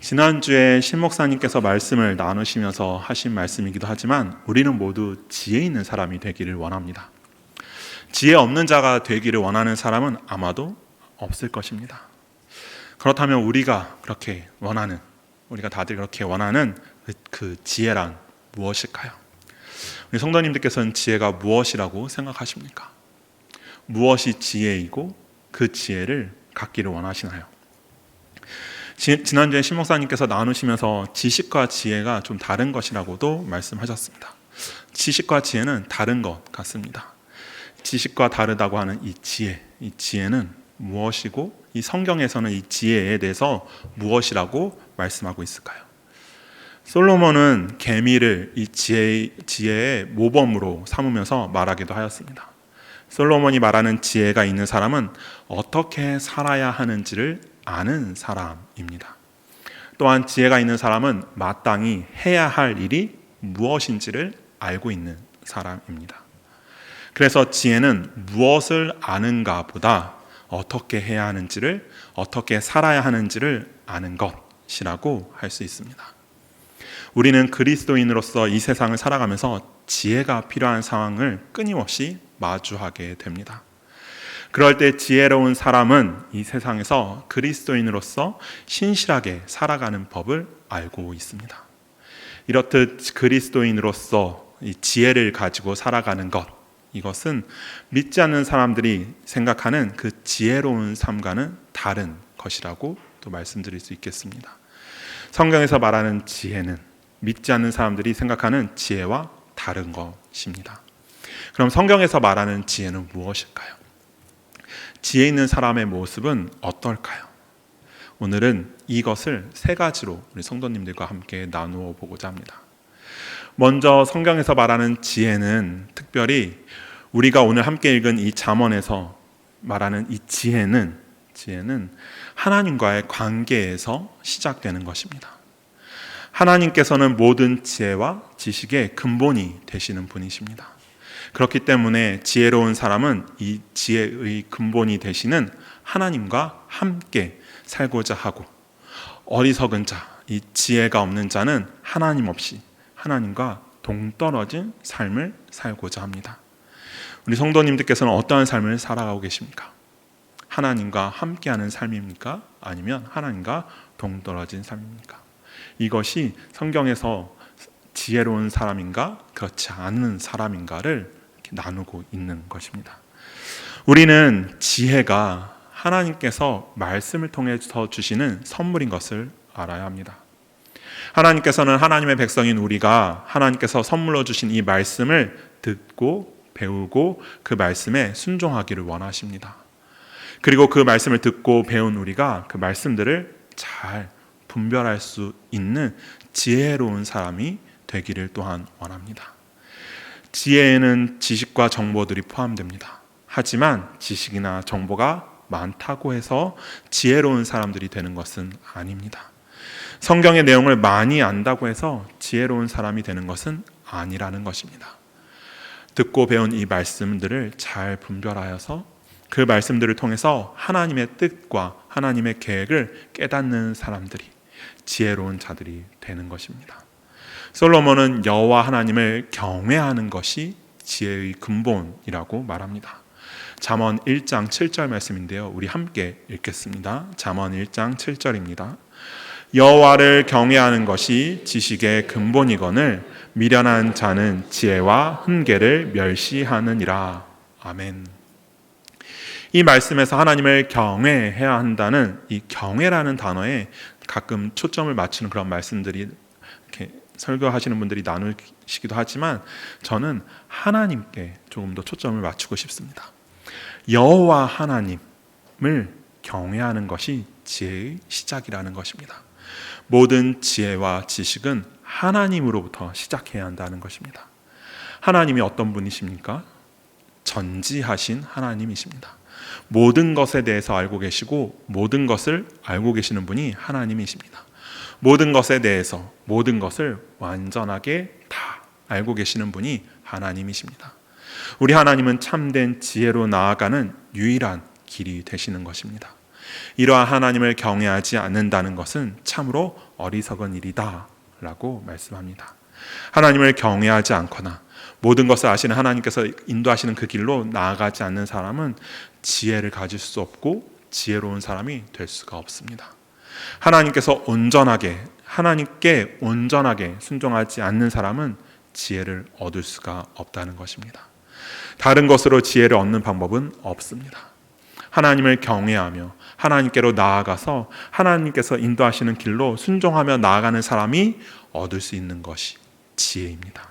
지난주에 신 목사님께서 말씀을 나누시면서 하신 말씀이기도 하지만 우리는 모두 지혜 있는 사람이 되기를 원합니다. 지혜 없는 자가 되기를 원하는 사람은 아마도 없을 것입니다. 그렇다면 우리가 다들 그렇게 원하는 그 지혜란 무엇일까요? 우리 성도님들께서는 지혜가 무엇이라고 생각하십니까? 무엇이 지혜이고 그 지혜를 갖기를 원하시나요? 지난주에 신 목사님께서 나누시면서 지식과 지혜가 좀 다른 것이라고도 말씀하셨습니다. 지식과 지혜는 다른 것 같습니다. 지식과 다르다고 하는 이 지혜는 무엇이고 이 성경에서는 이 지혜에 대해서 무엇이라고 말씀하고 있을까요? 솔로몬은 계미를 이 지혜의 모범으로 삼으면서 말하기도 하였습니다. 솔로몬이 말하는 지혜가 있는 사람은 어떻게 살아야 하는지를 아는 사람입니다. 또한 지혜가 있는 사람은 마땅히 해야 할 일이 무엇인지를 알고 있는 사람입니다. 그래서 지혜는 무엇을 아는가 보다 어떻게 해야 하는지를, 어떻게 살아야 하는지를 아는 것이라고 할 수 있습니다. 우리는 그리스도인으로서 이 세상을 살아가면서 지혜가 필요한 상황을 끊임없이 마주하게 됩니다. 그럴 때 지혜로운 사람은 이 세상에서 그리스도인으로서 신실하게 살아가는 법을 알고 있습니다. 이렇듯 그리스도인으로서 이 지혜를 가지고 살아가는 것, 이것은 믿지 않는 사람들이 생각하는 그 지혜로운 삶과는 다른 것이라고 또 말씀드릴 수 있겠습니다. 성경에서 말하는 지혜는 믿지 않는 사람들이 생각하는 지혜와 다른 것입니다. 그럼 성경에서 말하는 지혜는 무엇일까요? 지혜 있는 사람의 모습은 어떨까요? 오늘은 이것을 세 가지로 우리 성도님들과 함께 나누어 보고자 합니다. 먼저 성경에서 말하는 지혜는 특별히 우리가 오늘 함께 읽은 이 잠언에서 말하는 이 지혜는 하나님과의 관계에서 시작되는 것입니다. 하나님께서는 모든 지혜와 지식의 근본이 되시는 분이십니다. 그렇기 때문에 지혜로운 사람은 이 지혜의 근본이 되시는 하나님과 함께 살고자 하고, 어리석은 자, 이 지혜가 없는 자는 하나님 없이 하나님과 동떨어진 삶을 살고자 합니다. 우리 성도님들께서는 어떠한 삶을 살아가고 계십니까? 하나님과 함께하는 삶입니까? 아니면 하나님과 동떨어진 삶입니까? 이것이 성경에서 지혜로운 사람인가 그렇지 않은 사람인가를 나누고 있는 것입니다. 우리는 지혜가 하나님께서 말씀을 통해서 주시는 선물인 것을 알아야 합니다. 하나님께서는 하나님의 백성인 우리가 하나님께서 선물로 주신 이 말씀을 듣고 배우고 그 말씀에 순종하기를 원하십니다. 그리고 그 말씀을 듣고 배운 우리가 그 말씀들을 잘 분별할 수 있는 지혜로운 사람이 되기를 또한 원합니다. 지혜에는 지식과 정보들이 포함됩니다. 하지만 지식이나 정보가 많다고 해서 지혜로운 사람들이 되는 것은 아닙니다. 성경의 내용을 많이 안다고 해서 지혜로운 사람이 되는 것은 아니라는 것입니다. 듣고 배운 이 말씀들을 잘 분별하여서 그 말씀들을 통해서 하나님의 뜻과 하나님의 계획을 깨닫는 사람들이 지혜로운 자들이 되는 것입니다. 솔로몬은 여호와 하나님을 경외하는 것이 지혜의 근본이라고 말합니다. 잠언 1장 7절 말씀인데요, 우리 함께 읽겠습니다. 잠언 1장 7절입니다. 여호와를 경외하는 것이 지식의 근본이거늘 미련한 자는 지혜와 훈계를 멸시하느니라. 아멘. 이 말씀에서 하나님을 경외해야 한다는 이 경외라는 단어에 가끔 초점을 맞추는 그런 말씀들이 이렇게 설교하시는 분들이 나누시기도 하지만 저는 하나님께 조금 더 초점을 맞추고 싶습니다. 여호와 하나님을 경외하는 것이 지혜의 시작이라는 것입니다. 모든 지혜와 지식은 하나님으로부터 시작해야 한다는 것입니다. 하나님이 어떤 분이십니까? 전지하신 하나님이십니다. 모든 것에 대해서 알고 계시고 모든 것을 알고 계시는 분이 하나님이십니다. 모든 것에 대해서 모든 것을 완전하게 다 알고 계시는 분이 하나님이십니다. 우리 하나님은 참된 지혜로 나아가는 유일한 길이 되시는 것입니다. 이러한 하나님을 경외하지 않는다는 것은 참으로 어리석은 일이다 라고 말씀합니다. 하나님을 경외하지 않거나 모든 것을 아시는 하나님께서 인도하시는 그 길로 나아가지 않는 사람은 지혜를 가질 수 없고 지혜로운 사람이 될 수가 없습니다. 하나님께서 하나님께 온전하게 순종하지 않는 사람은 지혜를 얻을 수가 없다는 것입니다. 다른 것으로 지혜를 얻는 방법은 없습니다. 하나님을 경외하며 하나님께로 나아가서 하나님께서 인도하시는 길로 순종하며 나아가는 사람이 얻을 수 있는 것이 지혜입니다.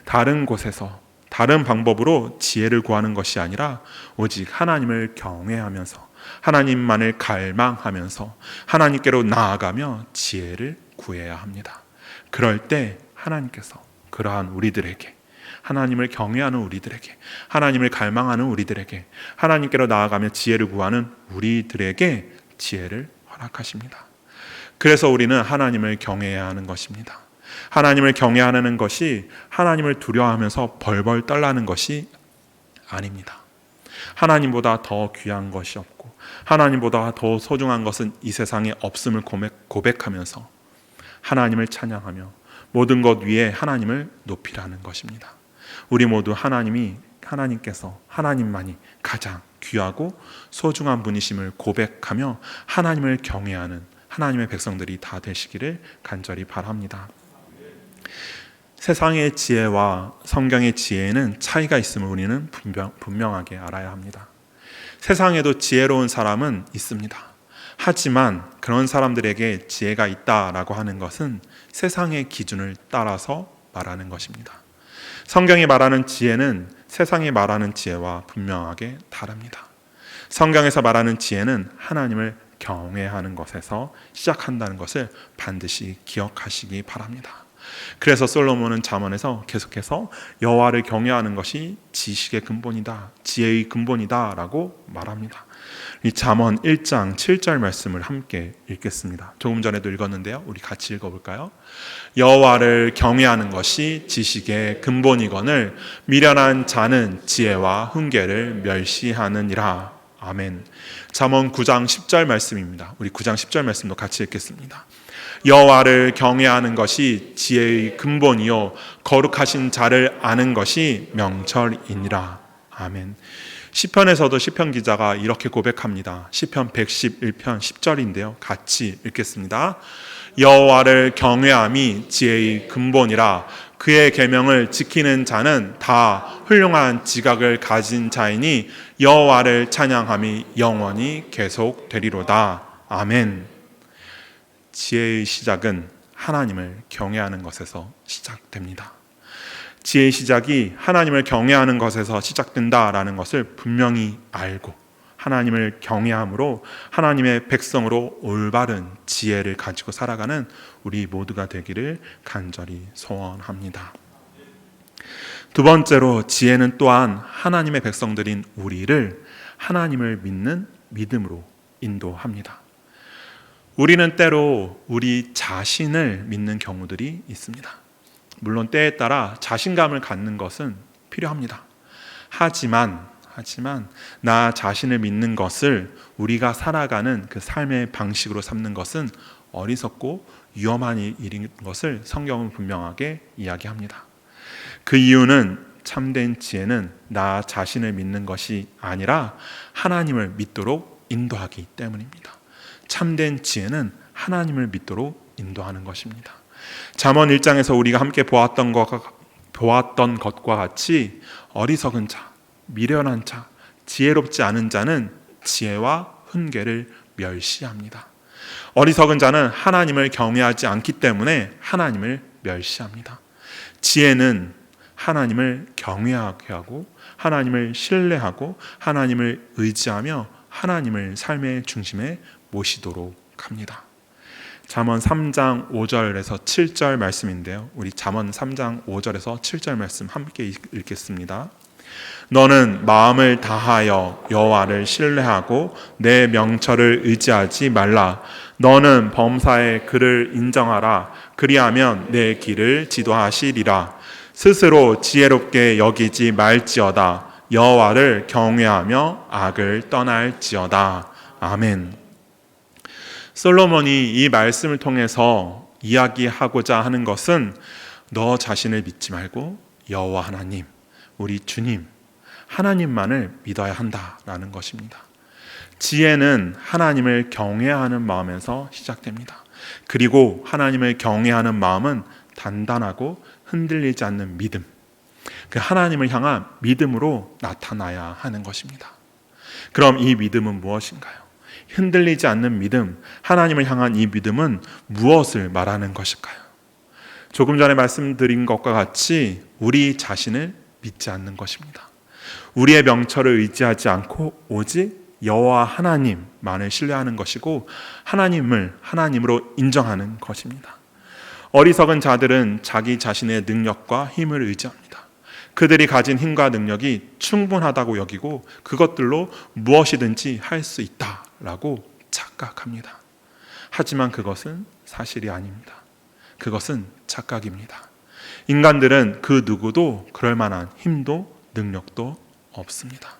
다른 곳에서 다른 방법으로 지혜를 구하는 것이 아니라 오직 하나님을 경외하면서 하나님만을 갈망하면서 하나님께로 나아가며 지혜를 구해야 합니다. 그럴 때 하나님께서 그러한 우리들에게, 하나님을 경외하는 우리들에게, 하나님을 갈망하는 우리들에게, 하나님께로 나아가며 지혜를 구하는 우리들에게 지혜를 허락하십니다. 그래서 우리는 하나님을 경외해야 하는 것입니다. 하나님을 경외하는 것이 하나님을 두려워하면서 벌벌 떨라는 것이 아닙니다. 하나님보다 더 귀한 것이 없고 하나님보다 더 소중한 것은 이 세상에 없음을 고백하면서 하나님을 찬양하며 모든 것 위에 하나님을 높이라는 것입니다. 우리 모두 하나님께서 하나님만이 가장 귀하고 소중한 분이심을 고백하며 하나님을 경외하는 하나님의 백성들이 다 되시기를 간절히 바랍니다. 세상의 지혜와 성경의 지혜에는 차이가 있음을 우리는 분명하게 알아야 합니다. 세상에도 지혜로운 사람은 있습니다. 하지만 그런 사람들에게 지혜가 있다라고 하는 것은 세상의 기준을 따라서 말하는 것입니다. 성경이 말하는 지혜는 세상이 말하는 지혜와 분명하게 다릅니다. 성경에서 말하는 지혜는 하나님을 경외하는 것에서 시작한다는 것을 반드시 기억하시기 바랍니다. 그래서 솔로몬은 잠언에서 계속해서 여호와를 경외하는 것이 지식의 근본이다, 지혜의 근본이다 라고 말합니다. 이 잠언 1장 7절 말씀을 함께 읽겠습니다. 조금 전에도 읽었는데요, 우리 같이 읽어볼까요? 여호와를 경외하는 것이 지식의 근본이거늘 미련한 자는 지혜와 훈계를 멸시하느니라. 아멘. 잠언 9장 10절 말씀입니다. 우리 9장 10절 말씀도 같이 읽겠습니다. 여호와를 경외하는 것이 지혜의 근본이요 거룩하신 자를 아는 것이 명철이니라. 아멘. 시편에서도 시편 기자가 이렇게 고백합니다. 시편 111편 10절인데요. 같이 읽겠습니다. 여호와를 경외함이 지혜의 근본이라. 그의 계명을 지키는 자는 다 훌륭한 지각을 가진 자이니 여호와를 찬양함이 영원히 계속되리로다. 아멘. 지혜의 시작은 하나님을 경외하는 것에서 시작됩니다. 지혜의 시작이 하나님을 경외하는 것에서 시작된다라는 것을 분명히 알고 하나님을 경외함으로 하나님의 백성으로 올바른 지혜를 가지고 살아가는 우리 모두가 되기를 간절히 소원합니다. 두 번째로 지혜는 또한 하나님의 백성들인 우리를 하나님을 믿는 믿음으로 인도합니다. 우리는 때로 우리 자신을 믿는 경우들이 있습니다. 물론 때에 따라 자신감을 갖는 것은 필요합니다. 하지만 나 자신을 믿는 것을 우리가 살아가는 그 삶의 방식으로 삼는 것은 어리석고 위험한 일인 것을 성경은 분명하게 이야기합니다. 그 이유는 참된 지혜는 나 자신을 믿는 것이 아니라 하나님을 믿도록 인도하기 때문입니다. 참된 지혜는 하나님을 믿도록 인도하는 것입니다. 잠언 1장에서 우리가 함께 보았던 것과 같이 어리석은 자, 미련한 자, 지혜롭지 않은 자는 지혜와 훈계를 멸시합니다. 어리석은 자는 하나님을 경외하지 않기 때문에 하나님을 멸시합니다. 지혜는 하나님을 경외하게 하고 하나님을 신뢰하고 하나님을 의지하며 하나님을 삶의 중심에 모시도록 합니다. 잠언 3장 5절에서 7절 말씀인데요. 우리 잠언 3장 5절에서 7절 말씀 함께 읽겠습니다. 너는 마음을 다하여 여호와를 신뢰하고 내 명철을 의지하지 말라. 너는 범사의 그를 인정하라. 그리하면 내 길을 지도하시리라. 스스로 지혜롭게 여기지 말지어다. 여호와를 경외하며 악을 떠날지어다. 아멘. 솔로몬이 이 말씀을 통해서 이야기하고자 하는 것은 너 자신을 믿지 말고 여호와 하나님, 우리 주님 하나님만을 믿어야 한다라는 것입니다. 지혜는 하나님을 경외하는 마음에서 시작됩니다. 그리고 하나님을 경외하는 마음은 단단하고 흔들리지 않는 믿음, 그 하나님을 향한 믿음으로 나타나야 하는 것입니다. 그럼 이 믿음은 무엇인가요? 흔들리지 않는 믿음, 하나님을 향한 이 믿음은 무엇을 말하는 것일까요? 조금 전에 말씀드린 것과 같이 우리 자신을 믿지 않는 것입니다. 우리의 명철을 의지하지 않고 오직 여호와 하나님만을 신뢰하는 것이고 하나님을 하나님으로 인정하는 것입니다. 어리석은 자들은 자기 자신의 능력과 힘을 의지합니다. 그들이 가진 힘과 능력이 충분하다고 여기고 그것들로 무엇이든지 할 수 있다라고 착각합니다. 하지만 그것은 사실이 아닙니다. 그것은 착각입니다. 인간들은 그 누구도 그럴 만한 힘도 능력도 없습니다.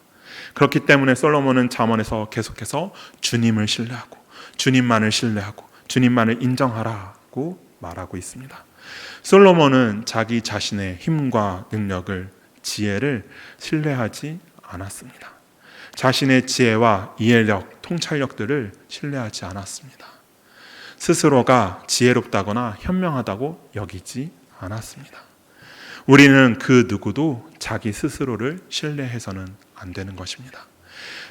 그렇기 때문에 솔로몬은 잠언에서 계속해서 주님을 신뢰하고 주님만을 신뢰하고 주님만을 인정하라고 말하고 있습니다. 솔로몬은 자기 자신의 힘과 능력을, 지혜를 신뢰하지 않았습니다. 자신의 지혜와 이해력, 통찰력들을 신뢰하지 않았습니다. 스스로가 지혜롭다거나 현명하다고 여기지 않았습니다. 우리는 그 누구도 자기 스스로를 신뢰해서는 안 되는 것입니다.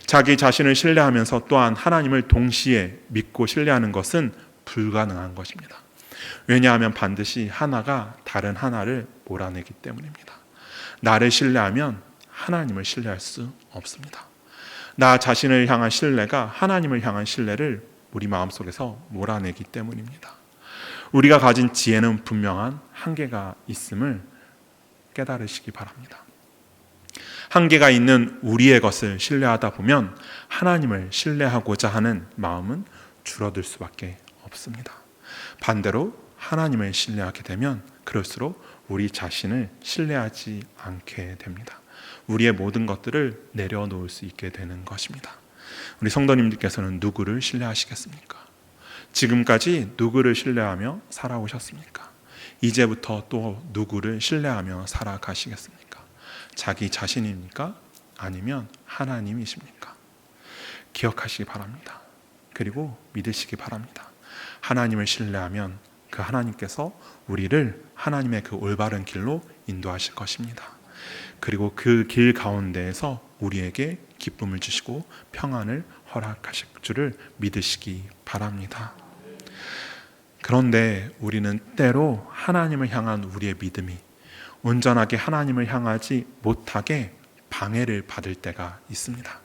자기 자신을 신뢰하면서 또한 하나님을 동시에 믿고 신뢰하는 것은 불가능한 것입니다. 왜냐하면 반드시 하나가 다른 하나를 몰아내기 때문입니다. 나를 신뢰하면 하나님을 신뢰할 수 없습니다. 나 자신을 향한 신뢰가 하나님을 향한 신뢰를 우리 마음속에서 몰아내기 때문입니다. 우리가 가진 지혜는 분명한 한계가 있음을 깨달으시기 바랍니다. 한계가 있는 우리의 것을 신뢰하다 보면 하나님을 신뢰하고자 하는 마음은 줄어들 수밖에 없습니다. 반대로 하나님을 신뢰하게 되면 그럴수록 우리 자신을 신뢰하지 않게 됩니다. 우리의 모든 것들을 내려놓을 수 있게 되는 것입니다. 우리 성도님들께서는 누구를 신뢰하시겠습니까? 지금까지 누구를 신뢰하며 살아오셨습니까? 이제부터 또 누구를 신뢰하며 살아가시겠습니까? 자기 자신입니까? 아니면 하나님이십니까? 기억하시기 바랍니다. 그리고 믿으시기 바랍니다. 하나님을 신뢰하면 그 하나님께서 우리를 하나님의 그 올바른 길로 인도하실 것입니다. 그리고 그 길 가운데에서 우리에게 기쁨을 주시고 평안을 허락하실 줄을 믿으시기 바랍니다. 그런데 우리는 때로 하나님을 향한 우리의 믿음이 온전하게 하나님을 향하지 못하게 방해를 받을 때가 있습니다.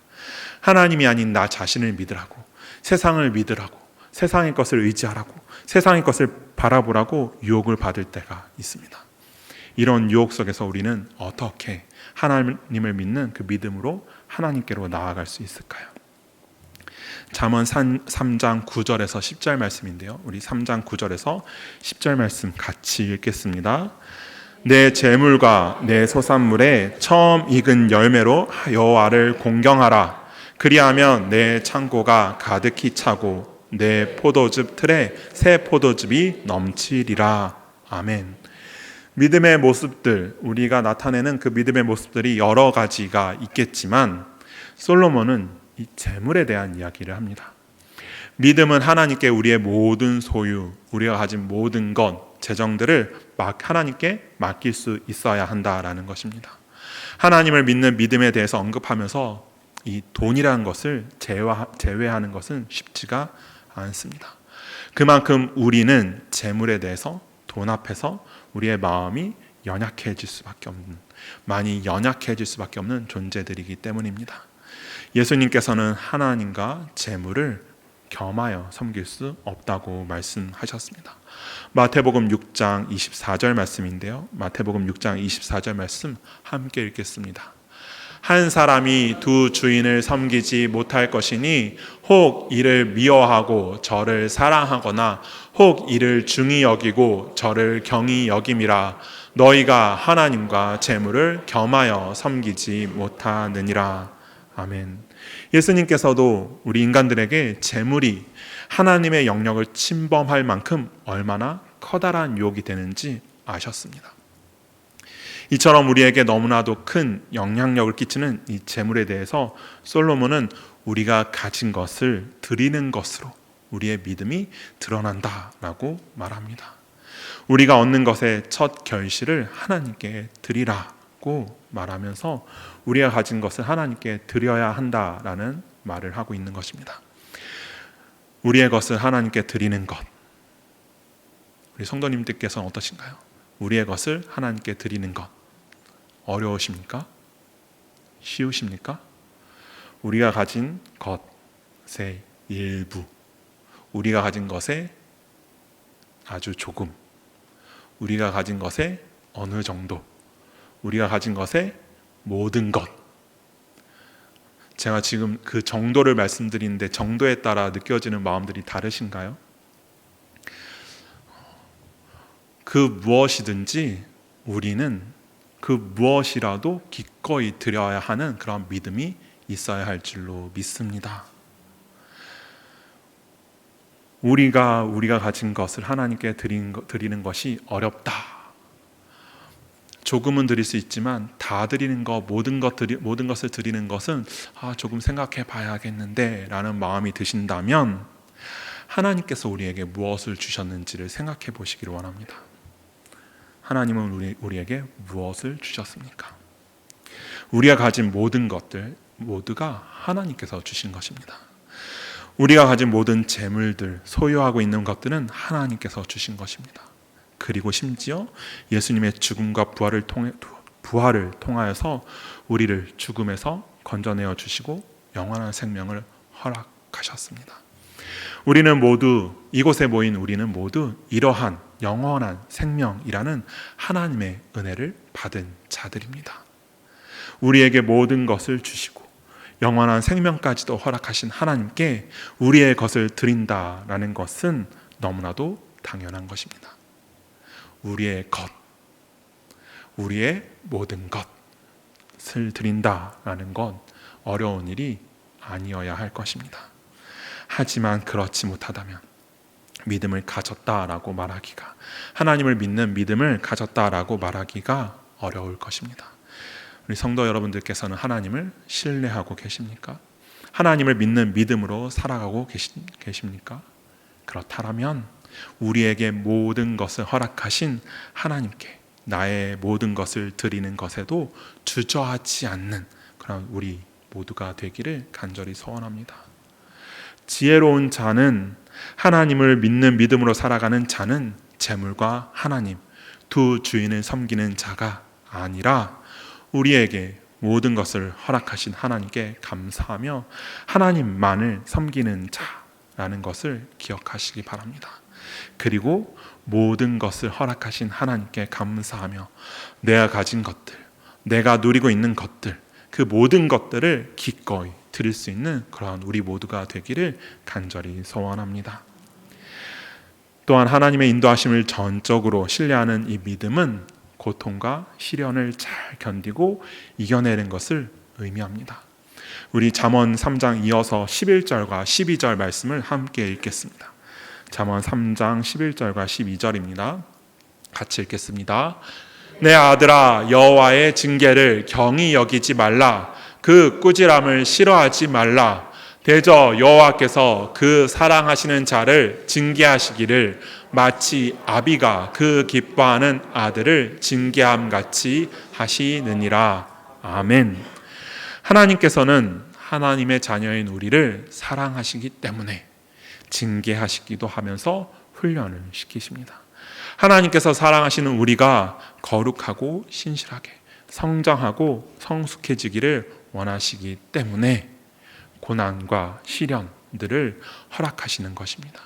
하나님이 아닌 나 자신을 믿으라고, 세상을 믿으라고, 세상의 것을 의지하라고, 세상의 것을 바라보라고 유혹을 받을 때가 있습니다. 이런 유혹 속에서 우리는 어떻게 하나님을 믿는 그 믿음으로 하나님께로 나아갈 수 있을까요? 잠언 3장 9절에서 10절 말씀인데요. 우리 3장 9절에서 10절 말씀 같이 읽겠습니다. 내 재물과 내 소산물에 처음 익은 열매로 여호와를 공경하라. 그리하면 내 창고가 가득히 차고 내 포도즙 틀에 새 포도즙이 넘치리라. 아멘. 믿음의 모습들, 우리가 나타내는 그 믿음의 모습들이 여러 가지가 있겠지만 솔로몬은 이 재물에 대한 이야기를 합니다. 믿음은 하나님께 우리의 모든 소유, 우리가 가진 모든 것, 재정들을 하나님께 맡길 수 있어야 한다라는 것입니다. 하나님을 믿는 믿음에 대해서 언급하면서 이 돈이라는 것을 제외하는 것은 쉽지가 않습니다. 그만큼 우리는 재물에 대해서 돈 앞에서 우리의 마음이 연약해질 수밖에 없는, 많이 연약해질 수밖에 없는 존재들이기 때문입니다. 예수님께서는 하나님과 재물을 겸하여 섬길 수 없다고 말씀하셨습니다. 마태복음 6장 24절 말씀인데요. 마태복음 6장 24절 말씀 함께 읽겠습니다. 한 사람이 두 주인을 섬기지 못할 것이니 혹 이를 미워하고 저를 사랑하거나 혹 이를 중히 여기고 저를 경히 여김이라. 너희가 하나님과 재물을 겸하여 섬기지 못하느니라. 아멘. 예수님께서도 우리 인간들에게 재물이 하나님의 영역을 침범할 만큼 얼마나 커다란 유혹이 되는지 아셨습니다. 이처럼 우리에게 너무나도 큰 영향력을 끼치는 이 재물에 대해서 솔로몬은 우리가 가진 것을 드리는 것으로 우리의 믿음이 드러난다라고 말합니다. 우리가 얻는 것의 첫 결실을 하나님께 드리라고 말하면서 우리가 가진 것을 하나님께 드려야 한다라는 말을 하고 있는 것입니다. 우리의 것을 하나님께 드리는 것, 우리 성도님들께서는 어떠신가요? 우리의 것을 하나님께 드리는 것 어려우십니까? 쉬우십니까? 우리가 가진 것의 일부, 우리가 가진 것의 아주 조금, 우리가 가진 것의 어느 정도, 우리가 가진 것의 모든 것. 제가 지금 그 정도를 말씀드리는데 정도에 따라 느껴지는 마음들이 다르신가요? 그 무엇이든지 우리는 그 무엇이라도 기꺼이 드려야 하는 그런 믿음이 있어야 할 줄로 믿습니다. 우리가 가진 것을 하나님께 드리는 것이 어렵다. 조금은 드릴 수 있지만 다 드리는 것, 모든 것을 드리는 것은 조금 생각해 봐야겠는데 라는 마음이 드신다면 하나님께서 우리에게 무엇을 주셨는지를 생각해 보시기를 원합니다. 하나님은 우리에게 무엇을 주셨습니까? 우리가 가진 모든 것들 모두가 하나님께서 주신 것입니다. 우리가 가진 모든 재물들, 소유하고 있는 것들은 하나님께서 주신 것입니다. 그리고 심지어 예수님의 죽음과 부활을 통하여서 우리를 죽음에서 건져내어 주시고 영원한 생명을 허락하셨습니다. 우리는 모두, 이곳에 모인 우리는 모두 이러한 영원한 생명이라는 하나님의 은혜를 받은 자들입니다. 우리에게 모든 것을 주시고 영원한 생명까지도 허락하신 하나님께 우리의 것을 드린다라는 것은 너무나도 당연한 것입니다. 우리의 것, 우리의 모든 것을 드린다라는 건 어려운 일이 아니어야 할 것입니다. 하지만 그렇지 못하다면 믿음을 가졌다라고 말하기가, 하나님을 믿는 믿음을 가졌다라고 말하기가 어려울 것입니다. 우리 성도 여러분들께서는 하나님을 신뢰하고 계십니까? 하나님을 믿는 믿음으로 살아가고 계십니까? 그렇다면 우리에게 모든 것을 허락하신 하나님께 나의 모든 것을 드리는 것에도 주저하지 않는 그런 우리 모두가 되기를 간절히 소원합니다. 지혜로운 자는, 하나님을 믿는 믿음으로 살아가는 자는 재물과 하나님 두 주인을 섬기는 자가 아니라 우리에게 모든 것을 허락하신 하나님께 감사하며 하나님만을 섬기는 자라는 것을 기억하시기 바랍니다. 그리고 모든 것을 허락하신 하나님께 감사하며 내가 가진 것들, 내가 누리고 있는 것들, 그 모든 것들을 기꺼이 드릴 수 있는 그러한 우리 모두가 되기를 간절히 소원합니다. 또한 하나님의 인도하심을 전적으로 신뢰하는 이 믿음은 고통과 시련을 잘 견디고 이겨내는 것을 의미합니다. 우리 잠언 3장 이어서 11절과 12절 말씀을 함께 읽겠습니다. 잠언 3장 11절과 12절입니다. 같이 읽겠습니다. 내 아들아, 여호와의 징계를 경히 여기지 말라. 그 꾸지람을 싫어하지 말라. 대저 여호와께서 그 사랑하시는 자를 징계하시기를 마치 아비가 그 기뻐하는 아들을 징계함같이 하시느니라. 아멘. 하나님께서는 하나님의 자녀인 우리를 사랑하시기 때문에 징계하시기도 하면서 훈련을 시키십니다. 하나님께서 사랑하시는 우리가 거룩하고 신실하게 성장하고 성숙해지기를 원하시기 때문에 고난과 시련들을 허락하시는 것입니다.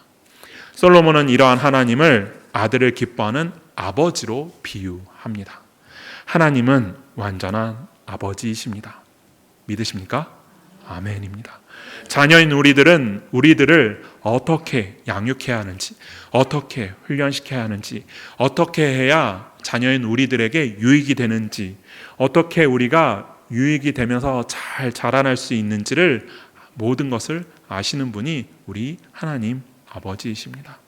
솔로몬은 이러한 하나님을 아들을 기뻐하는 아버지로 비유합니다. 하나님은 완전한 아버지이십니다. 믿으십니까? 아멘입니다. 자녀인 우리들을 어떻게 양육해야 하는지, 어떻게 훈련시켜야 하는지, 어떻게 해야 자녀인 우리들에게 유익이 되는지, 어떻게 우리가 유익이 되면서 잘 자라날 수 있는지를 모든 것을 아시는 분이 우리 하나님 아버지이십니다.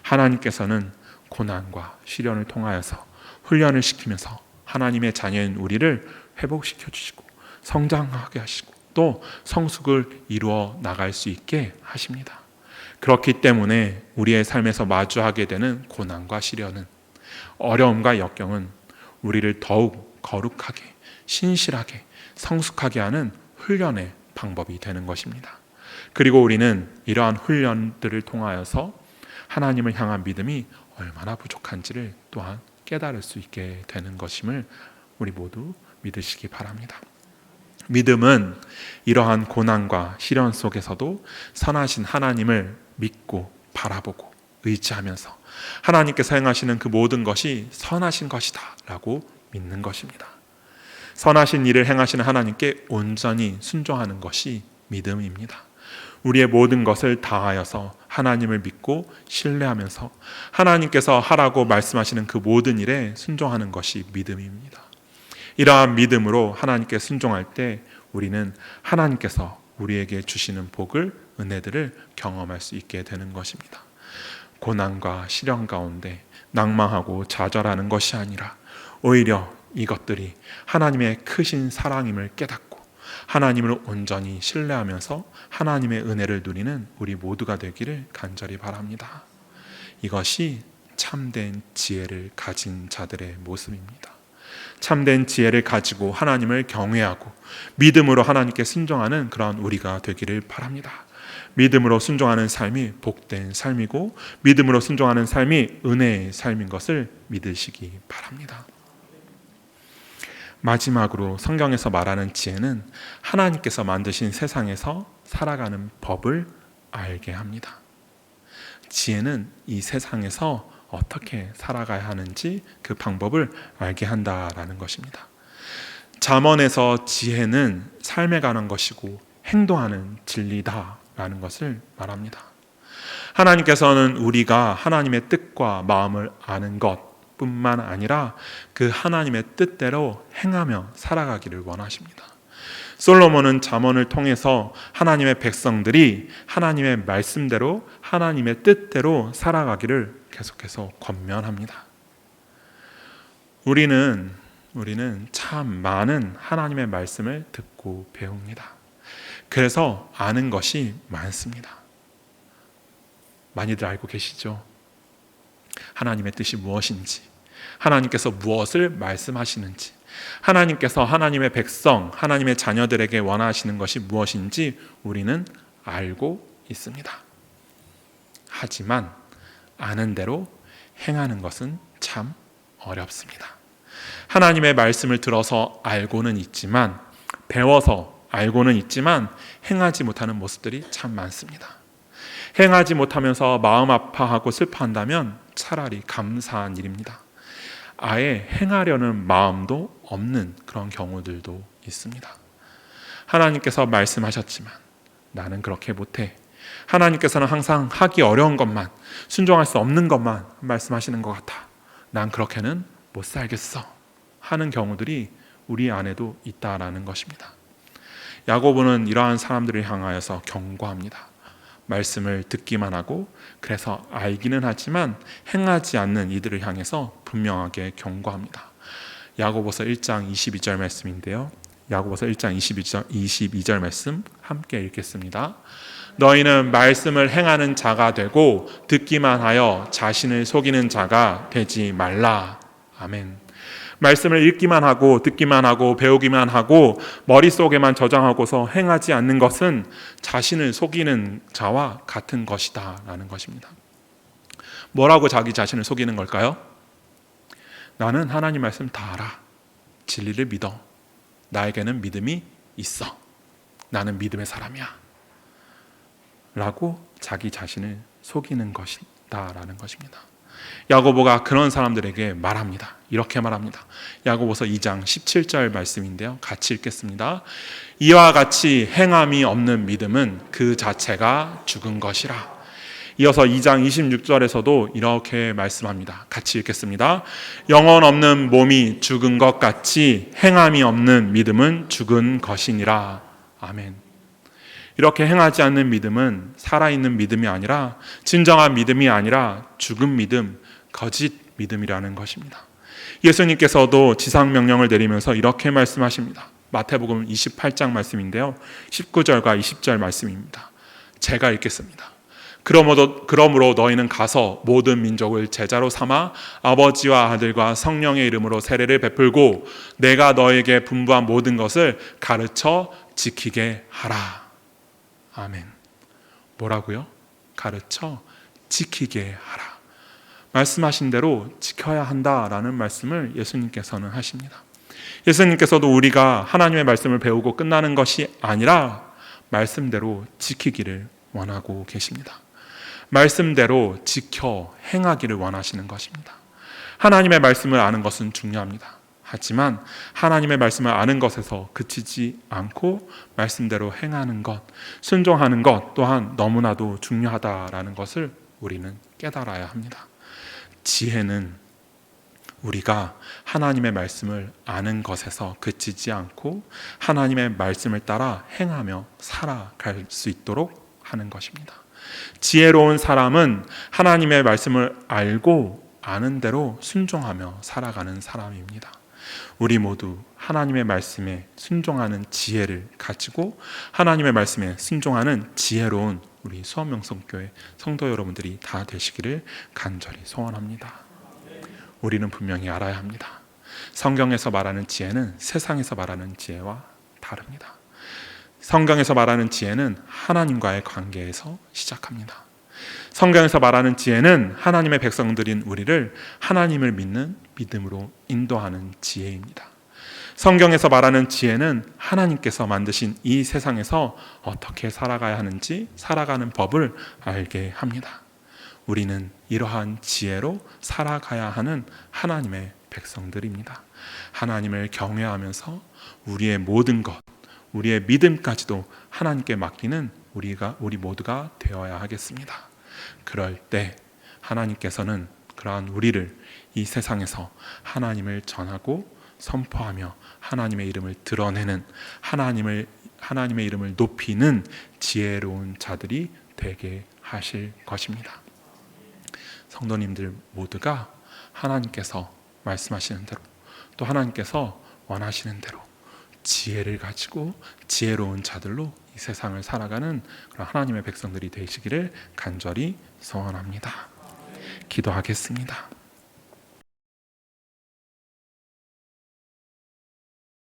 하나님께서는 고난과 시련을 통하여서 훈련을 시키면서 하나님의 자녀인 우리를 회복시켜 주시고 성장하게 하시고 또 성숙을 이루어 나갈 수 있게 하십니다. 그렇기 때문에 우리의 삶에서 마주하게 되는 고난과 시련은, 어려움과 역경은 우리를 더욱 거룩하게, 신실하게, 성숙하게 하는 훈련의 방법이 되는 것입니다. 그리고 우리는 이러한 훈련들을 통하여서 하나님을 향한 믿음이 얼마나 부족한지를 또한 깨달을 수 있게 되는 것임을 우리 모두 믿으시기 바랍니다. 믿음은 이러한 고난과 시련 속에서도 선하신 하나님을 믿고 바라보고 의지하면서 하나님께서 행하시는 그 모든 것이 선하신 것이다 라고 믿는 것입니다. 선하신 일을 행하시는 하나님께 온전히 순종하는 것이 믿음입니다. 우리의 모든 것을 다하여서 하나님을 믿고 신뢰하면서 하나님께서 하라고 말씀하시는 그 모든 일에 순종하는 것이 믿음입니다. 이러한 믿음으로 하나님께 순종할 때 우리는 하나님께서 우리에게 주시는 복을, 은혜들을 경험할 수 있게 되는 것입니다. 고난과 시련 가운데 낭망하고 좌절하는 것이 아니라 오히려 이것들이 하나님의 크신 사랑임을 깨닫고 하나님을 온전히 신뢰하면서 하나님의 은혜를 누리는 우리 모두가 되기를 간절히 바랍니다. 이것이 참된 지혜를 가진 자들의 모습입니다. 참된 지혜를 가지고 하나님을 경외하고 믿음으로 하나님께 순종하는 그런 우리가 되기를 바랍니다. 믿음으로 순종하는 삶이 복된 삶이고 믿음으로 순종하는 삶이 은혜의 삶인 것을 믿으시기 바랍니다. 마지막으로 성경에서 말하는 지혜는 하나님께서 만드신 세상에서 살아가는 법을 알게 합니다. 지혜는 이 세상에서 어떻게 살아가야 하는지 그 방법을 알게 한다라는 것입니다. 잠언에서 지혜는 삶에 관한 것이고 행동하는 진리다라는 것을 말합니다. 하나님께서는 우리가 하나님의 뜻과 마음을 아는 것뿐만 아니라 그 하나님의 뜻대로 행하며 살아가기를 원하십니다. 솔로몬은 잠언을 통해서 하나님의 백성들이 하나님의 말씀대로 하나님의 뜻대로 살아가기를 계속해서 권면합니다. 우리는 참 많은 하나님의 말씀을 듣고 배웁니다. 그래서 아는 것이 많습니다. 많이들 알고 계시죠? 하나님의 뜻이 무엇인지, 하나님께서 무엇을 말씀하시는지, 하나님께서 하나님의 백성, 하나님의 자녀들에게 원하시는 것이 무엇인지 우리는 알고 있습니다. 하지만 아는 대로 행하는 것은 참 어렵습니다. 하나님의 말씀을 들어서 알고는 있지만, 배워서 알고는 있지만 행하지 못하는 모습들이 참 많습니다. 행하지 못하면서 마음 아파하고 슬퍼한다면 차라리 감사한 일입니다. 아예 행하려는 마음도 없는 그런 경우들도 있습니다. 하나님께서 말씀하셨지만 나는 그렇게 못해. 하나님께서는 항상 하기 어려운 것만, 순종할 수 없는 것만 말씀하시는 것 같아. 난 그렇게는 못 살겠어 하는 경우들이 우리 안에도 있다라는 것입니다. 야고보는 이러한 사람들을 향하여서 경고합니다. 말씀을 듣기만 하고 그래서 알기는 하지만 행하지 않는 이들을 향해서 분명하게 경고합니다. 야고보서 1장 22절 말씀인데요. 야고보서 1장 22절 말씀 함께 읽겠습니다. 너희는 말씀을 행하는 자가 되고 듣기만 하여 자신을 속이는 자가 되지 말라. 아멘. 말씀을 읽기만 하고 듣기만 하고 배우기만 하고 머릿속에만 저장하고서 행하지 않는 것은 자신을 속이는 자와 같은 것이다 라는 것입니다. 뭐라고 자기 자신을 속이는 걸까요? 나는 하나님 말씀 다 알아. 진리를 믿어. 나에게는 믿음이 있어. 나는 믿음의 사람이야 라고 자기 자신을 속이는 것이다 라는 것입니다. 야고보가 그런 사람들에게 말합니다. 이렇게 말합니다. 야고보서 2장 17절 말씀인데요. 같이 읽겠습니다. 이와 같이 행함이 없는 믿음은 그 자체가 죽은 것이라. 이어서 2장 26절에서도 이렇게 말씀합니다. 같이 읽겠습니다. 영혼 없는 몸이 죽은 것 같이 행함이 없는 믿음은 죽은 것이니라. 아멘. 이렇게 행하지 않는 믿음은 살아있는 믿음이 아니라, 진정한 믿음이 아니라 죽은 믿음, 거짓 믿음이라는 것입니다. 예수님께서도 지상명령을 내리면서 이렇게 말씀하십니다. 마태복음 28장 말씀인데요, 19절과 20절 말씀입니다. 제가 읽겠습니다. 그러므로 너희는 가서 모든 민족을 제자로 삼아 아버지와 아들과 성령의 이름으로 세례를 베풀고 내가 너에게 분부한 모든 것을 가르쳐 지키게 하라. 아멘. 뭐라고요? 가르쳐 지키게 하라. 말씀하신 대로 지켜야 한다라는 말씀을 예수님께서는 하십니다. 예수님께서도 우리가 하나님의 말씀을 배우고 끝나는 것이 아니라 말씀대로 지키기를 원하고 계십니다. 말씀대로 지켜 행하기를 원하시는 것입니다. 하나님의 말씀을 아는 것은 중요합니다. 하지만 하나님의 말씀을 아는 것에서 그치지 않고 말씀대로 행하는 것, 순종하는 것 또한 너무나도 중요하다라는 것을 우리는 깨달아야 합니다. 지혜는 우리가 하나님의 말씀을 아는 것에서 그치지 않고 하나님의 말씀을 따라 행하며 살아갈 수 있도록 하는 것입니다. 지혜로운 사람은 하나님의 말씀을 알고 아는 대로 순종하며 살아가는 사람입니다. 우리 모두 하나님의 말씀에 순종하는 지혜를 가지고 하나님의 말씀에 순종하는 지혜로운 우리 수원명성교회 성도 여러분들이 다 되시기를 간절히 소원합니다. 우리는 분명히 알아야 합니다. 성경에서 말하는 지혜는 세상에서 말하는 지혜와 다릅니다. 성경에서 말하는 지혜는 하나님과의 관계에서 시작합니다. 성경에서 말하는 지혜는 하나님의 백성들인 우리를 하나님을 믿는 믿음으로 인도하는 지혜입니다. 성경에서 말하는 지혜는 하나님께서 만드신 이 세상에서 어떻게 살아가야 하는지 살아가는 법을 알게 합니다. 우리는 이러한 지혜로 살아가야 하는 하나님의 백성들입니다. 하나님을 경외하면서 우리의 모든 것, 우리의 믿음까지도 하나님께 맡기는 우리 모두가 되어야 하겠습니다. 그럴 때 하나님께서는 그러한 우리를 이 세상에서 하나님을 전하고 선포하며 하나님의 이름을 드러내는 하나님의 이름을 높이는 지혜로운 자들이 되게 하실 것입니다. 성도님들 모두가 하나님께서 말씀하시는 대로 또 하나님께서 원하시는 대로 지혜를 가지고 지혜로운 자들로 이 세상을 살아가는 그런 하나님의 백성들이 되시기를 간절히 소원합니다. 기도하겠습니다.